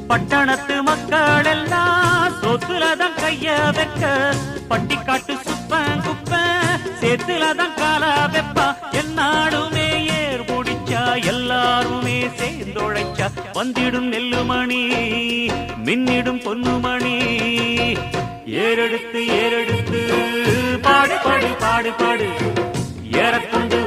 பட்டணத்து மக்கள் எல்லாம் சொத்துலதான் கைய வைக்க பட்டிக்காட்டு சுப்பன் குப்ப சேத்துலதான் கால வெப்பா என்னாடுமே ஏர் முடிச்சா எல்லாருமே சேர்ந்தொழைச்சா வந்திடும் நெல்லுமணி மின்னிடும் பொன்னுமணி ஏறெடுத்து ஏறெடுத்து பாடு பாடு பாடு பாடு ஏறக்கொண்டு